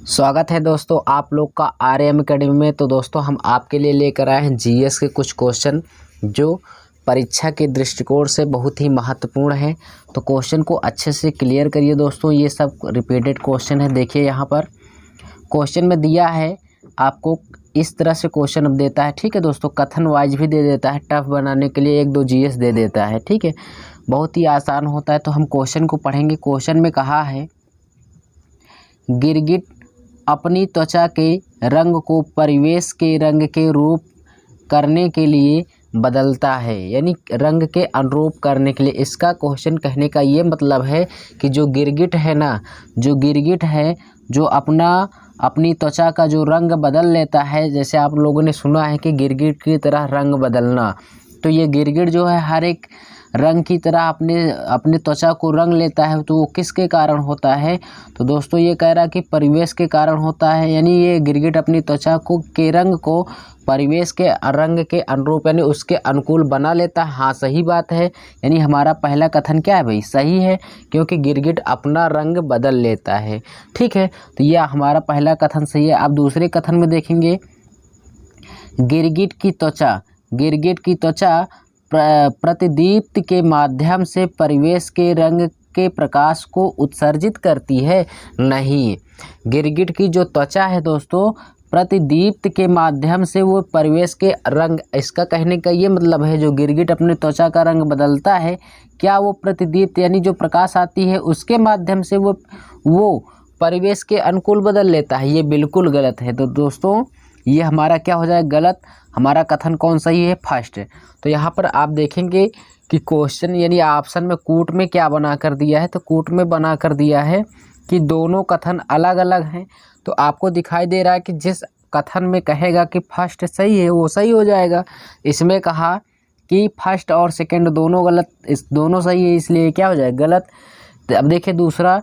स्वागत है दोस्तों आप लोग का आर्यम अकेडमी में। तो दोस्तों हम आपके लिए लेकर आए हैं जीएस के कुछ क्वेश्चन जो परीक्षा के दृष्टिकोण से बहुत ही महत्वपूर्ण है। तो क्वेश्चन को अच्छे से क्लियर करिए दोस्तों। ये सब रिपीटेड क्वेश्चन है। देखिए यहाँ पर क्वेश्चन में दिया है आपको इस तरह से क्वेश्चन अब देता है। ठीक है दोस्तों, कथन वाइज भी दे देता है, टफ बनाने के लिए 1-2 जीएस दे देता है। ठीक है, बहुत ही आसान होता है। तो हम क्वेश्चन को पढ़ेंगे। क्वेश्चन में कहा है गिरगिट अपनी त्वचा के रंग को परिवेश के रंग के रूप करने के लिए बदलता है, यानी रंग के अनुरूप करने के लिए। इसका क्वेश्चन कहने का ये मतलब है कि जो गिरगिट है ना, जो गिरगिट है जो अपनी त्वचा का जो रंग बदल लेता है, जैसे आप लोगों ने सुना है कि गिरगिट की तरह रंग बदलना, तो ये गिरगिट जो है हर एक रंग की तरह अपने त्वचा को रंग लेता है। तो वो किसके कारण होता है? तो दोस्तों ये कह रहा है कि परिवेश के कारण होता है, यानी ये गिरगिट अपनी त्वचा के रंग को परिवेश के रंग के अनुरूप यानी उसके अनुकूल बना लेता है। हाँ सही बात है, यानी हमारा पहला कथन क्या है भाई, सही है, क्योंकि गिरगिट अपना रंग बदल लेता है। ठीक है, तो यह हमारा पहला कथन सही है। अब दूसरे कथन में देखेंगे, गिरगिट की त्वचा प्रतिदीप्ति के माध्यम से परिवेश के रंग के प्रकाश को उत्सर्जित करती है। नहीं, गिरगिट की जो त्वचा है दोस्तों, प्रतिदीप्ति के माध्यम से वो परिवेश के रंग, इसका कहने का ये मतलब है जो गिरगिट अपने त्वचा का रंग बदलता है, क्या वो प्रतिदीप्ति यानी जो प्रकाश आती है उसके माध्यम से वो परिवेश के अनुकूल बदल लेता है? ये बिल्कुल गलत है। तो दोस्तों ये हमारा क्या हो जाएगा, गलत। हमारा कथन कौन सही है? फर्स्ट। तो यहाँ पर आप देखेंगे कि क्वेश्चन यानी ऑप्शन में कूट में क्या बना कर दिया है, तो कूट में बना कर दिया है कि दोनों कथन अलग अलग हैं। तो आपको दिखाई दे रहा है कि जिस कथन में कहेगा कि फर्स्ट सही है वो सही हो जाएगा। इसमें कहा कि फर्स्ट और सेकंड दोनों गलत, इस दोनों सही है, इसलिए क्या हो जाएगा, गलत। तो अब देखिए दूसरा,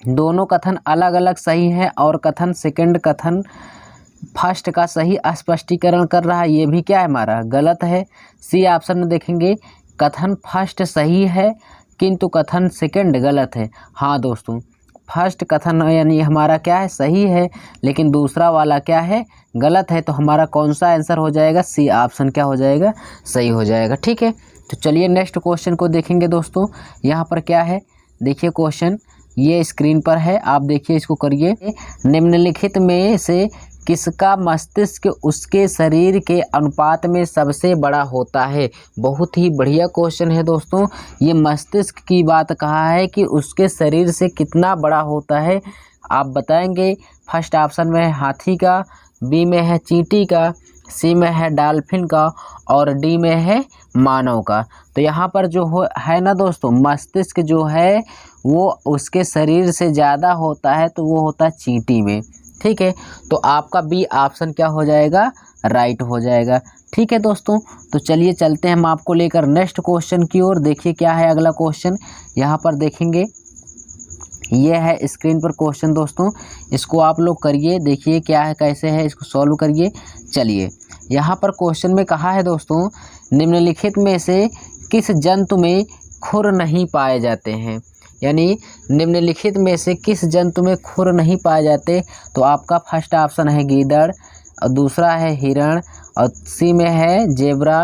दोनों कथन अलग अलग सही है और कथन सेकंड कथन फर्स्ट का सही स्पष्टीकरण कर रहा है, ये भी क्या है हमारा, गलत है। सी ऑप्शन में देखेंगे, कथन फर्स्ट सही है किंतु कथन सेकंड गलत है। हाँ दोस्तों, फर्स्ट कथन यानी हमारा क्या है, सही है, लेकिन दूसरा वाला क्या है, गलत है। तो हमारा कौन सा आंसर हो जाएगा? सी ऑप्शन क्या हो जाएगा, सही हो जाएगा। ठीक है, तो चलिए नेक्स्ट क्वेश्चन को देखेंगे दोस्तों। यहाँ पर क्या है, देखिए क्वेश्चन ये स्क्रीन पर है, आप देखिए, इसको करिए। निम्नलिखित में से किसका मस्तिष्क उसके शरीर के अनुपात में सबसे बड़ा होता है? बहुत ही बढ़िया क्वेश्चन है दोस्तों। ये मस्तिष्क की बात कहा है कि उसके शरीर से कितना बड़ा होता है, आप बताएंगे। फर्स्ट ऑप्शन में है हाथी का, बी में है चींटी का, सी में है डॉल्फिन का और डी में है मानव का। तो यहाँ पर जो है ना दोस्तों, मस्तिष्क जो है वो उसके शरीर से ज़्यादा होता है, तो वो होता है चींटी में। ठीक है, तो आपका बी ऑप्शन क्या हो जाएगा, राइट हो जाएगा। ठीक है दोस्तों, तो चलिए चलते हैं हम आपको लेकर नेक्स्ट क्वेश्चन की ओर। देखिए क्या है अगला क्वेश्चन, यहाँ पर देखेंगे, ये है स्क्रीन पर क्वेश्चन दोस्तों, इसको आप लोग करिए, देखिए क्या है, कैसे है, इसको सॉल्व करिए। चलिए यहाँ पर क्वेश्चन में कहा है दोस्तों, निम्नलिखित में से किस जंतु में खुर नहीं पाए जाते हैं? यानी निम्नलिखित में से किस जंतु में खुर नहीं पाए जाते? तो आपका फर्स्ट ऑप्शन है गीदड़, और दूसरा है हिरण, और सी में है जेब्रा,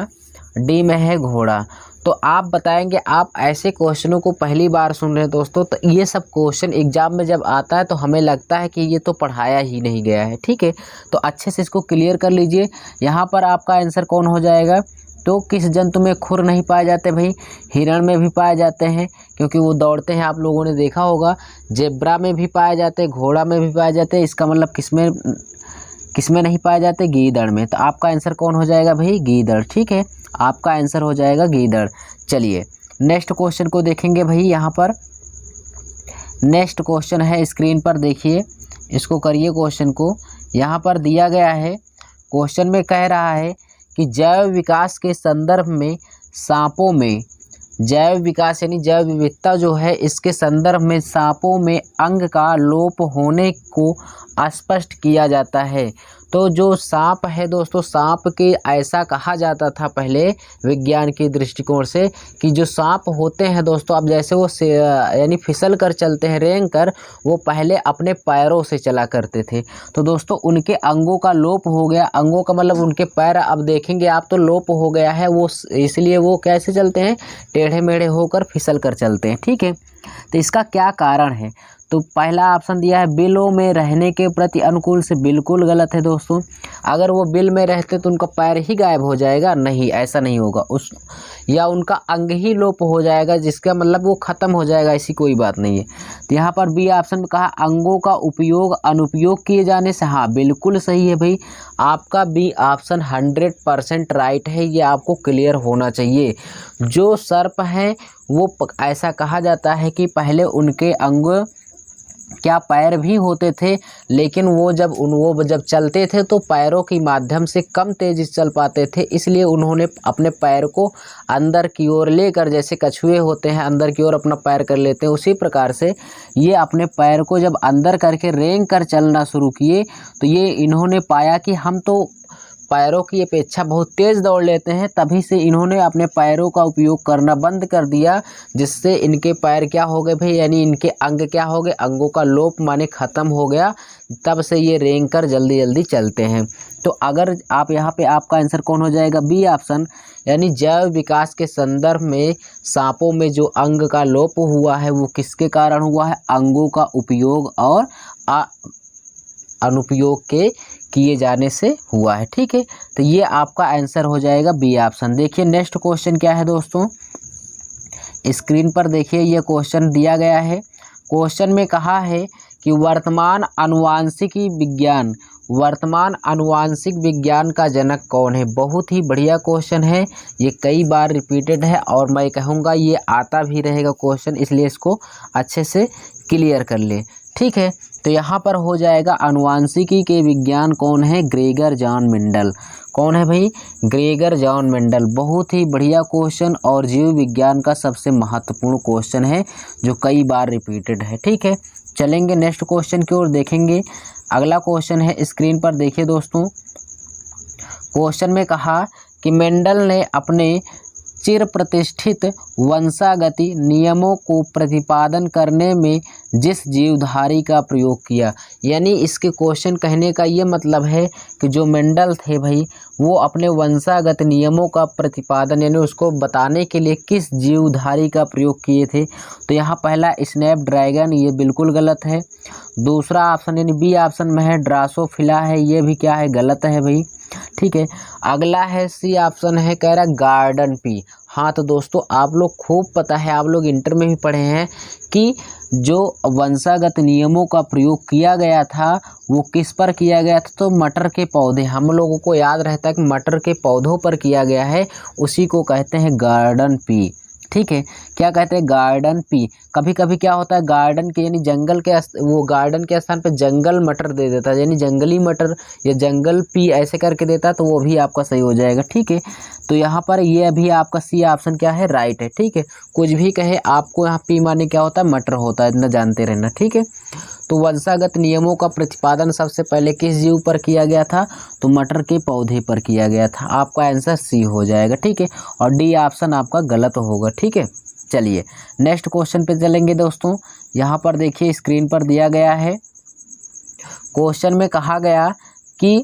डी में है घोड़ा। तो आप बताएंगे, आप ऐसे क्वेश्चनों को पहली बार सुन रहे हैं दोस्तों, तो ये सब क्वेश्चन एग्जाम में जब आता है तो हमें लगता है कि ये तो पढ़ाया ही नहीं गया है। ठीक है, तो अच्छे से इसको क्लियर कर लीजिए। यहाँ पर आपका आंसर कौन हो जाएगा, तो किस जंतु में खुर नहीं पाए जाते? भाई हिरण में भी पाए जाते हैं क्योंकि वो दौड़ते हैं, आप लोगों ने देखा होगा। जेब्रा में भी पाए जाते हैं, घोड़ा में भी पाए जाते हैं। इसका मतलब किसमें नहीं पाए जाते? गीदड़ में। तो आपका आंसर कौन हो जाएगा भाई, गीदड़। ठीक है, आपका आंसर हो जाएगा गीदड़। चलिए नेक्स्ट क्वेश्चन को देखेंगे भाई। यहाँ पर नेक्स्ट क्वेश्चन है स्क्रीन पर, देखिए इसको करिए क्वेश्चन को। यहाँ पर दिया गया है, क्वेश्चन में कह रहा है कि जैव विकास के संदर्भ में सांपों में, जैव विकास यानी जैव विविधता जो है, इसके संदर्भ में सांपों में अंग का लोप होने को स्पष्ट किया जाता है। तो जो सांप है दोस्तों, सांप के ऐसा कहा जाता था पहले विज्ञान के दृष्टिकोण से कि जो सांप होते हैं दोस्तों, अब जैसे वो यानी फिसल कर चलते हैं, रेंग कर, वो पहले अपने पैरों से चला करते थे। तो दोस्तों उनके अंगों का लोप हो गया, अंगों का मतलब उनके पैर अब देखेंगे आप तो लोप हो गया है, वो इसलिए वो कैसे चलते हैं, टेढ़े मेढ़े होकर फिसल कर चलते हैं। ठीक है, तो इसका क्या कारण है? तो पहला ऑप्शन दिया है बिलों में रहने के प्रति अनुकूल से, बिल्कुल गलत है दोस्तों। अगर वो बिल में रहते तो उनका पैर ही गायब हो जाएगा, नहीं ऐसा नहीं होगा, या उनका अंग ही लोप हो जाएगा, जिसका मतलब वो खत्म हो जाएगा, ऐसी कोई बात नहीं है। तो यहाँ पर बी ऑप्शन में कहा अंगों का उपयोग अनुपयोग किए जाने से, हाँ बिल्कुल सही है भाई, आपका बी ऑप्शन 100% राइट है, ये आपको क्लियर होना चाहिए। जो सर्प है वो ऐसा कहा जाता है कि पहले उनके अंग क्या पैर भी होते थे, लेकिन वो जब चलते थे तो पैरों के माध्यम से कम तेजी से चल पाते थे, इसलिए उन्होंने अपने पैर को अंदर की ओर लेकर, जैसे कछुए होते हैं अंदर की ओर अपना पैर कर लेते हैं, उसी प्रकार से ये अपने पैर को जब अंदर करके रेंग कर चलना शुरू किए, तो ये इन्होंने पाया कि हम तो पैरों की अपेक्षा बहुत तेज़ दौड़ लेते हैं, तभी से इन्होंने अपने पैरों का उपयोग करना बंद कर दिया, जिससे इनके पैर क्या हो गए भाई, यानी इनके अंग क्या हो गए, अंगों का लोप माने ख़त्म हो गया, तब से ये रेंग कर जल्दी जल्दी चलते हैं। तो अगर आप यहाँ पे आपका आंसर कौन हो जाएगा, बी ऑप्शन, यानी जैव विकास के संदर्भ में सांपों में जो अंग का लोप हुआ है वो किसके कारण हुआ है, अंगों का उपयोग और अनुपयोग के किए जाने से हुआ है। ठीक है, तो ये आपका आंसर हो जाएगा बी ऑप्शन। देखिए नेक्स्ट क्वेश्चन क्या है दोस्तों, स्क्रीन पर देखिए ये क्वेश्चन दिया गया है। क्वेश्चन में कहा है कि वर्तमान आनुवांशिक विज्ञान का जनक कौन है। बहुत ही बढ़िया क्वेश्चन है, ये कई बार रिपीटेड है और मैं कहूँगा ये आता भी रहेगा क्वेश्चन, इसलिए इसको अच्छे से क्लियर कर ले। ठीक है, तो यहाँ पर हो जाएगा आनुवांशिकी के विज्ञान कौन है, ग्रेगर जॉन मेंडल। कौन है भाई, ग्रेगर जॉन मेंडल। बहुत ही बढ़िया क्वेश्चन और जीव विज्ञान का सबसे महत्वपूर्ण क्वेश्चन है जो कई बार रिपीटेड है। ठीक है, चलेंगे नेक्स्ट क्वेश्चन की ओर देखेंगे। अगला क्वेश्चन है स्क्रीन पर देखिए दोस्तों। क्वेश्चन में कहा कि मेंडल ने अपने चिर प्रतिष्ठित वंशागति नियमों को प्रतिपादन करने में जिस जीवधारी का प्रयोग किया, यानी इसके क्वेश्चन कहने का ये मतलब है कि जो मेंडल थे भाई वो अपने वंशागत नियमों का प्रतिपादन यानी उसको बताने के लिए किस जीवधारी का प्रयोग किए थे। तो यहाँ पहला स्नैपड्रैगन, ये बिल्कुल गलत है। दूसरा ऑप्शन यानी बी ऑप्शन में है ड्रासोफिला है, ये भी क्या है, गलत है भाई। ठीक है, अगला है सी ऑप्शन है, कह रहा गार्डन पी। हाँ तो दोस्तों आप लोग खूब पता है, आप लोग इंटर में भी पढ़े हैं कि जो वंशागत नियमों का प्रयोग किया गया था वो किस पर किया गया था, तो मटर के पौधे, हम लोगों को याद रहता है कि मटर के पौधों पर किया गया है, उसी को कहते हैं गार्डन पी। ठीक है, क्या कहते हैं, गार्डन पी। कभी कभी क्या होता है, गार्डन के यानी जंगल के वो गार्डन के स्थान पे जंगल मटर दे देता है, यानी जंगली मटर या जंगल पी ऐसे करके देता है, तो वो भी आपका सही हो जाएगा। ठीक है, तो यहाँ पर ये अभी आपका सी ऑप्शन क्या है, राइट है। ठीक है, कुछ भी कहे आपको यहाँ पी माने क्या होता है, मटर होता है, इतना जानते रहना। ठीक है, तो वंशागत नियमों का प्रतिपादन सबसे पहले किस जीव पर किया गया था, तो मटर के पौधे पर किया गया था। आपका आंसर सी हो जाएगा। ठीक है, और डी ऑप्शन आपका गलत होगा। ठीक है, चलिए नेक्स्ट क्वेश्चन पे चलेंगे दोस्तों। यहाँ पर देखिए स्क्रीन पर दिया गया है, क्वेश्चन में कहा गया कि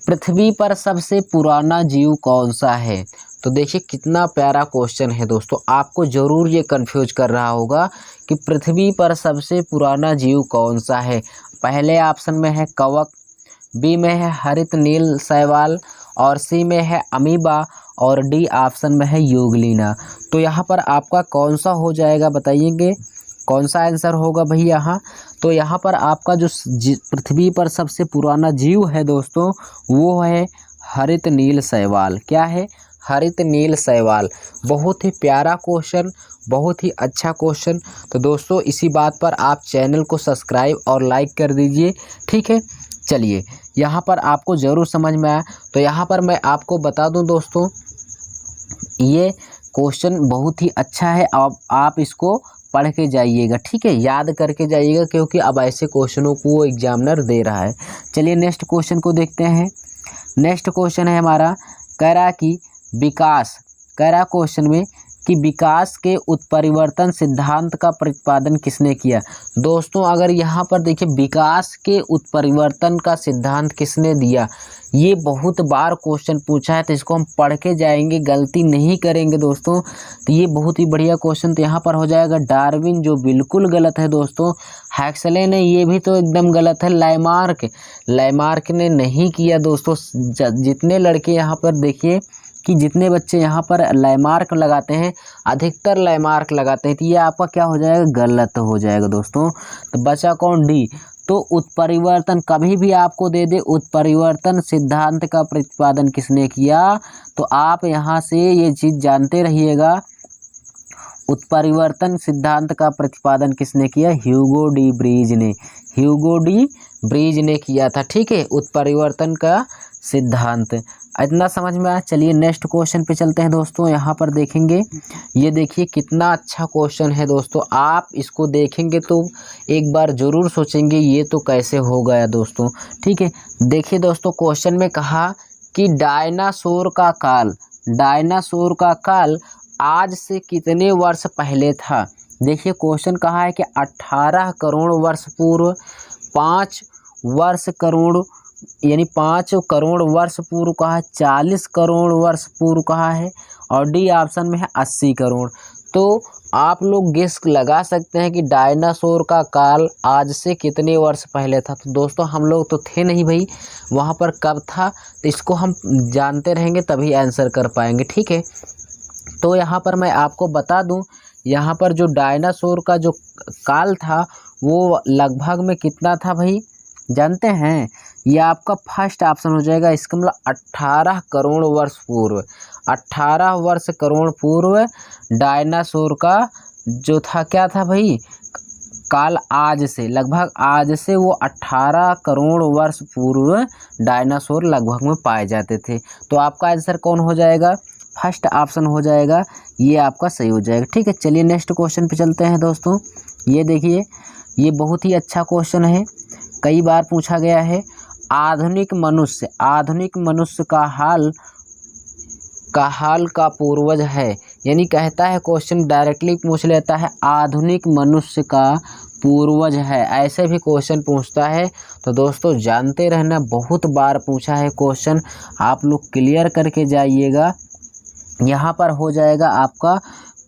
पृथ्वी पर सबसे पुराना जीव कौन सा है। तो देखिए कितना प्यारा क्वेश्चन है दोस्तों, आपको ज़रूर ये कंफ्यूज कर रहा होगा कि पृथ्वी पर सबसे पुराना जीव कौन सा है। पहले ऑप्शन में है कवक, बी में है हरित नील शैवाल, और सी में है अमीबा, और डी ऑप्शन में है यूग्लिना। तो यहाँ पर आपका कौन सा हो जाएगा, बताइएंगे कौन सा आंसर होगा भाई यहाँ। तो यहाँ पर आपका जो पृथ्वी पर सबसे पुराना जीव है दोस्तों वो है हरित नील शैवाल। क्या है, हरित नील शैवाल। बहुत ही प्यारा क्वेश्चन, बहुत ही अच्छा क्वेश्चन। तो दोस्तों इसी बात पर आप चैनल को सब्सक्राइब और लाइक कर दीजिए। ठीक है, चलिए यहाँ पर आपको ज़रूर समझ में आया। तो यहाँ पर मैं आपको बता दूं दोस्तों, ये क्वेश्चन बहुत ही अच्छा है, अब आप इसको पढ़ के जाइएगा, ठीक है, याद करके जाइएगा, क्योंकि अब ऐसे क्वेश्चनों को एग्जामिनर दे रहा है। चलिए नेक्स्ट क्वेश्चन को देखते हैं। नेक्स्ट क्वेश्चन है हमारा, कह रहा कि विकास, कह रहा क्वेश्चन में कि विकास के उत्परिवर्तन सिद्धांत का प्रतिपादन किसने किया। दोस्तों अगर यहाँ पर देखिए विकास के उत्परिवर्तन का सिद्धांत किसने दिया, ये बहुत बार क्वेश्चन पूछा है, तो इसको हम पढ़ के जाएंगे, गलती नहीं करेंगे दोस्तों। तो ये बहुत ही बढ़िया क्वेश्चन, तो यहाँ पर हो जाएगा डार्विन, जो बिल्कुल गलत है दोस्तों। हैक्सले ने, ये भी तो एकदम गलत है। लैमार्क ने नहीं किया दोस्तों। जितने लड़के यहाँ पर देखिए कि जितने बच्चे यहाँ पर लैमार्क लगाते हैं, अधिकतर लैमार्क लगाते हैं, तो ये आपका क्या हो जाएगा, गलत हो जाएगा दोस्तों। तो बचा कौन, डी। तो उत्परिवर्तन कभी भी आपको दे दे उत्परिवर्तन सिद्धांत का प्रतिपादन किसने किया, तो आप यहाँ से ये चीज़ जानते रहिएगा, उत्परिवर्तन सिद्धांत का प्रतिपादन किसने किया, ह्यूगो डी ब्रीज ने, ह्यूगो डी ब्रीज ने किया था, ठीक है, उत्परिवर्तन का सिद्धांत। इतना समझ में आया। चलिए नेक्स्ट क्वेश्चन पे चलते हैं दोस्तों। यहाँ पर देखेंगे, ये देखिए कितना अच्छा क्वेश्चन है दोस्तों। आप इसको देखेंगे तो एक बार ज़रूर सोचेंगे ये तो कैसे हो गया दोस्तों, ठीक है। देखिए दोस्तों क्वेश्चन में कहा कि डायनासोर का काल आज से कितने वर्ष पहले था। देखिए क्वेश्चन कहा है कि 18 करोड़ वर्ष पूर्व, 5 करोड़ वर्ष पूर्व कहा है, 40 करोड़ वर्ष पूर्व कहा है, और डी ऑप्शन में है 80 करोड़। तो आप लोग गेस लगा सकते हैं कि डायनासोर का काल आज से कितने वर्ष पहले था। तो दोस्तों हम लोग तो थे नहीं भाई वहाँ पर, कब था, तो इसको हम जानते रहेंगे तभी आंसर कर पाएंगे, ठीक है। तो यहाँ पर मैं आपको बता दूँ, यहाँ पर जो डायनासोर का जो काल था वो लगभग में कितना था भाई, जानते हैं, ये आपका फर्स्ट ऑप्शन हो जाएगा। इसका मतलब 18 करोड़ वर्ष पूर्व, 18 करोड़ पूर्व डायनासोर का जो था, क्या था भाई, काल आज से, लगभग आज से वो 18 करोड़ वर्ष पूर्व डायनासोर लगभग में पाए जाते थे। तो आपका आंसर कौन हो जाएगा, फर्स्ट ऑप्शन हो जाएगा, ये आपका सही हो जाएगा, ठीक है। चलिए नेक्स्ट क्वेश्चन पे चलते हैं दोस्तों। ये देखिए, ये बहुत ही अच्छा क्वेश्चन है, कई बार पूछा गया है। आधुनिक मनुष्य का हाल का पूर्वज है, यानी कहता है क्वेश्चन डायरेक्टली पूछ लेता है, आधुनिक मनुष्य का पूर्वज है, ऐसे भी क्वेश्चन पूछता है। तो दोस्तों जानते रहना, बहुत बार पूछा है क्वेश्चन, आप लोग क्लियर करके जाइएगा। यहाँ पर हो जाएगा आपका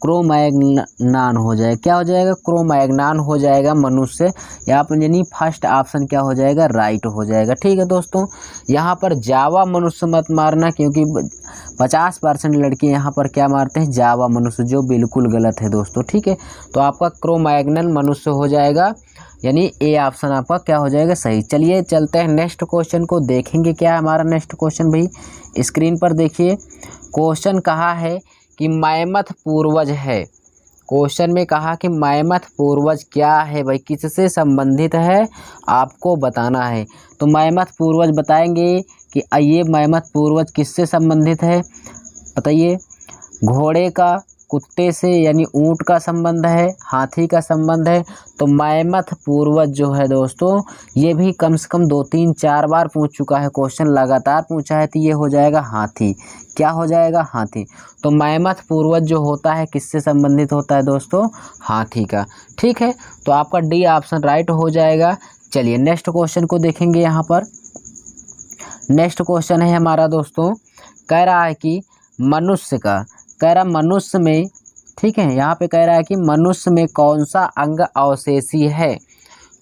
क्रोमैग्नान हो जाएगा, क्या हो जाएगा, क्रोमैग्नान हो जाएगा मनुष्य, यहाँ पर यानी फर्स्ट ऑप्शन क्या हो जाएगा, राइट हो जाएगा, ठीक है दोस्तों। यहाँ पर जावा मनुष्य मत मारना, क्योंकि 50% लड़के यहाँ पर क्या मारते हैं, जावा मनुष्य, जो बिल्कुल गलत है दोस्तों, ठीक है। तो आपका क्रोमैग्नान मनुष्य हो जाएगा, यानी ए ऑप्शन आपका क्या हो जाएगा, सही। चलिए चलते हैं नेक्स्ट क्वेश्चन को, देखेंगे क्या है हमारा नेक्स्ट क्वेश्चन भाई। स्क्रीन पर देखिए, क्वेश्चन कहा है कि मैमथ पूर्वज है। क्वेश्चन में कहा कि मैमथ पूर्वज क्या है भाई, किससे संबंधित है, आपको बताना है। तो मैमथ पूर्वज बताएंगे कि ये मैमथ पूर्वज किससे संबंधित है, बताइए। घोड़े का, कुत्ते से यानी ऊंट का संबंध है, हाथी का संबंध है। तो मैमथ पूर्वज जो है दोस्तों, ये भी कम से कम 2, 3, 4 बार पूछ चुका है क्वेश्चन, लगातार पूछा है, तो ये हो जाएगा हाथी, क्या हो जाएगा, हाथी। तो मैमथ पूर्वज जो होता है किससे संबंधित होता है दोस्तों, हाथी का, ठीक है। तो आपका डी ऑप्शन राइट हो जाएगा। चलिए नेक्स्ट क्वेश्चन को देखेंगे। यहाँ पर नेक्स्ट क्वेश्चन है हमारा दोस्तों, कह रहा है कि मनुष्य में, ठीक है, यहाँ पे कह रहा है कि मनुष्य में कौन सा अंग अवशेषी है।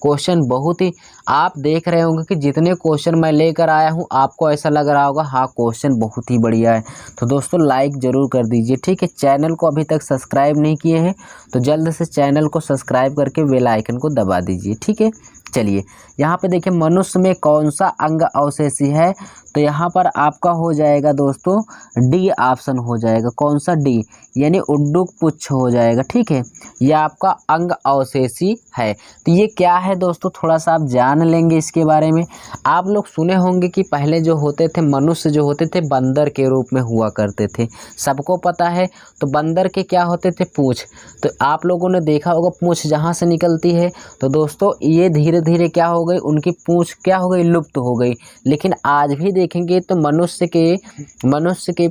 क्वेश्चन बहुत ही, आप देख रहे होंगे कि जितने क्वेश्चन मैं लेकर आया हूँ आपको ऐसा लग रहा होगा हाँ क्वेश्चन बहुत ही बढ़िया है। तो दोस्तों लाइक ज़रूर कर दीजिए, ठीक है। चैनल को अभी तक सब्सक्राइब नहीं किए हैं तो जल्द से चैनल को सब्सक्राइब करके बेल आइकन को दबा दीजिए, ठीक है। चलिए यहाँ पे देखिए, मनुष्य में कौन सा अंग अवशेषी है, तो यहाँ पर आपका हो जाएगा दोस्तों डी ऑप्शन हो जाएगा। कौन सा? डी, यानी उड्डुक पुच्छ हो जाएगा। ठीक है, यह आपका अंग अवशेषी है। तो ये क्या है दोस्तों, थोड़ा सा आप जान लेंगे इसके बारे में। आप लोग सुने होंगे कि पहले जो होते थे मनुष्य जो होते थे बंदर के रूप में हुआ करते थे, सबको पता है। तो बंदर के क्या होते थे? पूँछ। तो आप लोगों ने देखा होगा पूँछ जहाँ से निकलती है। तो दोस्तों ये धीरे धीरे क्या हो गई, उनकी पूँछ क्या हो गई, लुप्त हो गई। लेकिन आज भी देखेंगे तो मनुष्य के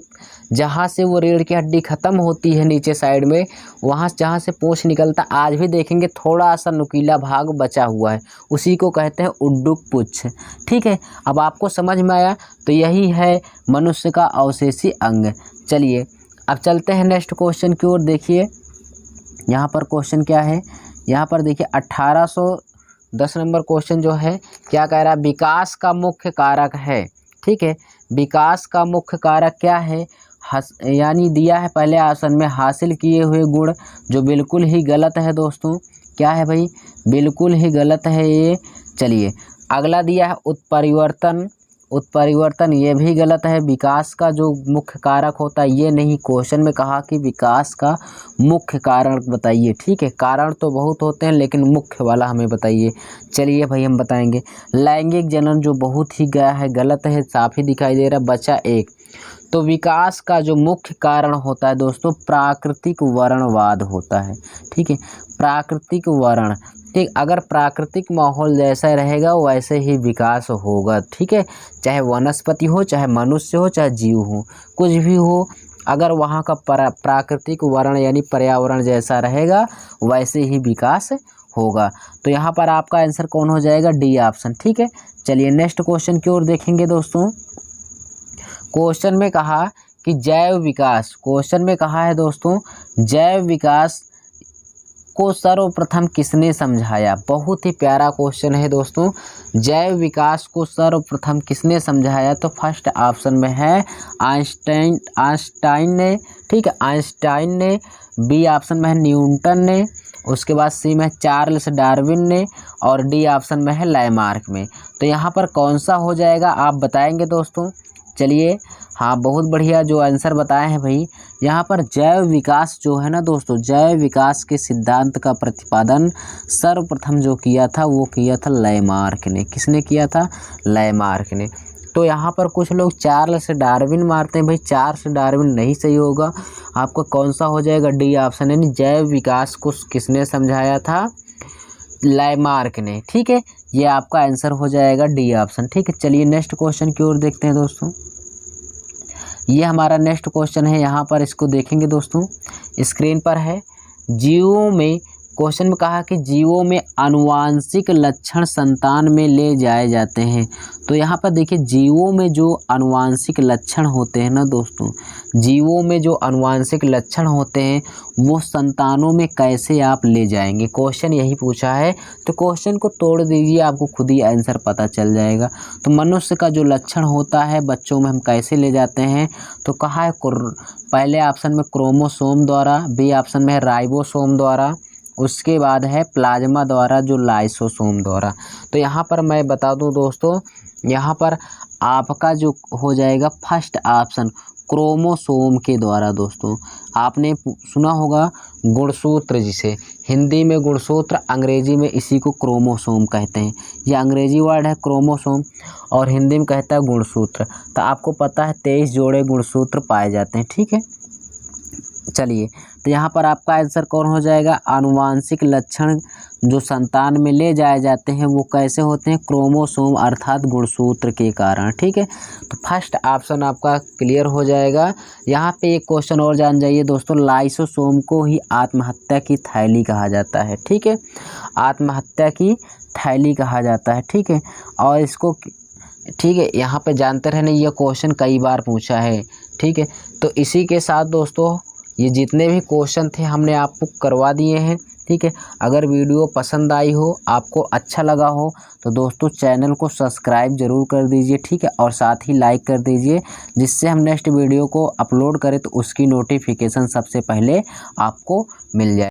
जहाँ से वो रीढ़ की हड्डी ख़त्म होती है नीचे साइड में, वहाँ जहाँ से पूँछ निकलता, आज भी देखेंगे थोड़ा सा नुकीला भाग बचा हुआ है, उसी को कहते हैं उड्डुक पुच्छ। ठीक है, अब आपको समझ में आया। तो यही है मनुष्य का अवशेषी अंग। चलिए अब चलते हैं नेक्स्ट क्वेश्चन की ओर। देखिए यहाँ पर क्वेश्चन क्या है, यहाँ पर देखिए 1810 नंबर क्वेश्चन जो है क्या कह रहा है, विकास का मुख्य कारक है। ठीक है, विकास का मुख्य कारक क्या है, यानी दिया है पहले ऑप्शन में हासिल किए हुए गुण, जो बिल्कुल ही गलत है दोस्तों। क्या है भाई, बिल्कुल ही गलत है ये। चलिए अगला दिया है उत्परिवर्तन, ये भी गलत है। विकास का जो मुख्य कारक होता है ये नहीं, क्वेश्चन में कहा कि विकास का मुख्य कारण बताइए। ठीक है, कारण तो बहुत होते हैं लेकिन मुख्य वाला हमें बताइए। चलिए भाई हम बताएंगे। लैंगिक जनन जो बहुत ही गया है, गलत है, साफ ही दिखाई दे रहा। बचा एक। तो विकास का जो मुख्य कारण होता है दोस्तों प्राकृतिक वर्णवाद होता है। ठीक है, प्राकृतिक वर्ण। ठीक, अगर प्राकृतिक माहौल जैसा रहेगा वैसे ही विकास होगा। ठीक है, चाहे वनस्पति हो, चाहे मनुष्य हो, चाहे जीव हो, कुछ भी हो, अगर वहाँ का प्राकृतिक वर्ण यानी पर्यावरण जैसा रहेगा वैसे ही विकास होगा। तो यहाँ पर आपका आंसर कौन हो जाएगा, डी ऑप्शन। ठीक है, चलिए नेक्स्ट क्वेश्चन की ओर देखेंगे दोस्तों। क्वेश्चन में कहा कि जैव विकास, क्वेश्चन में कहा है दोस्तों जैव विकास को सर्वप्रथम किसने समझाया। बहुत ही प्यारा क्वेश्चन है दोस्तों। जैव विकास को सर्वप्रथम किसने समझाया, तो फर्स्ट ऑप्शन में है आइंस्टाइन ने। ठीक है, आइंस्टाइन ने। बी ऑप्शन में है न्यूटन ने। उसके बाद सी में चार्ल्स डार्विन ने। और डी ऑप्शन में है लैमार्क में। तो यहाँ पर कौन सा हो जाएगा आप बताएंगे दोस्तों। चलिए हाँ, बहुत बढ़िया जो आंसर बताए हैं भाई। यहाँ पर जैव विकास जो है ना दोस्तों, जैव विकास के सिद्धांत का प्रतिपादन सर्वप्रथम जो किया था वो किया था लैमार्क ने। किसने किया था, लैमार्क ने। तो यहाँ पर कुछ लोग चार्ल्स डार्विन मारते हैं भाई, चार्ल्स डार्विन नहीं सही होगा। आपका कौन सा हो जाएगा, डी ऑप्शन, यानी जैव विकास को किसने समझाया था, लैमार्क ने। ठीक है, ये आपका आंसर हो जाएगा डी ऑप्शन। ठीक है, चलिए नेक्स्ट क्वेश्चन की ओर देखते हैं दोस्तों। ये हमारा नेक्स्ट क्वेश्चन है, यहाँ पर इसको देखेंगे दोस्तों, स्क्रीन पर है। जीवों में, क्वेश्चन में कहा कि जीवों में आनुवांशिक लक्षण संतान में ले जाए जाते हैं। तो यहाँ पर देखिए जीवों में जो आनुवांशिक लक्षण होते हैं ना दोस्तों, जीवों में जो आनुवांशिक लक्षण होते हैं वो संतानों में कैसे आप ले जाएंगे, क्वेश्चन यही पूछा है। तो क्वेश्चन को तोड़ दीजिए, आपको खुद ही आंसर पता चल जाएगा। तो मनुष्य का जो लक्षण होता है बच्चों में हम कैसे ले जाते हैं, तो कहा है पहले ऑप्शन में क्रोमोसोम द्वारा, बी ऑप्शन में है राइबोसोम द्वारा, उसके बाद है प्लाज्मा द्वारा जो लाइसोसोम द्वारा। तो यहाँ पर मैं बता दूं दोस्तों, यहाँ पर आपका जो हो जाएगा फर्स्ट ऑप्शन क्रोमोसोम के द्वारा। दोस्तों आपने सुना होगा गुणसूत्र, जिसे हिंदी में गुणसूत्र, अंग्रेजी में इसी को क्रोमोसोम कहते हैं। ये अंग्रेजी वर्ड है क्रोमोसोम और हिंदी में कहता है गुणसूत्र। तो आपको पता है 23 जोड़े गुणसूत्र पाए जाते हैं। ठीक है, चलिए तो यहाँ पर आपका आंसर कौन हो जाएगा, आनुवांशिक लक्षण जो संतान में ले जाए जाते हैं वो कैसे होते हैं, क्रोमोसोम अर्थात गुणसूत्र के कारण। ठीक है, तो फर्स्ट ऑप्शन आपका क्लियर हो जाएगा। यहाँ पे एक क्वेश्चन और जान जाइए दोस्तों, लाइसोसोम को ही आत्महत्या की थैली कहा जाता है। ठीक है, आत्महत्या की थैली कहा जाता है। ठीक है, और इसको ठीक है यहाँ पे जानते रहने, यह क्वेश्चन कई बार पूछा है। ठीक है, तो इसी के साथ दोस्तों ये जितने भी क्वेश्चन थे हमने आपको करवा दिए हैं। ठीक है, अगर वीडियो पसंद आई हो, आपको अच्छा लगा हो, तो दोस्तों चैनल को सब्सक्राइब जरूर कर दीजिए। ठीक है, और साथ ही लाइक कर दीजिए, जिससे हम नेक्स्ट वीडियो को अपलोड करें तो उसकी नोटिफिकेशन सबसे पहले आपको मिल जाए।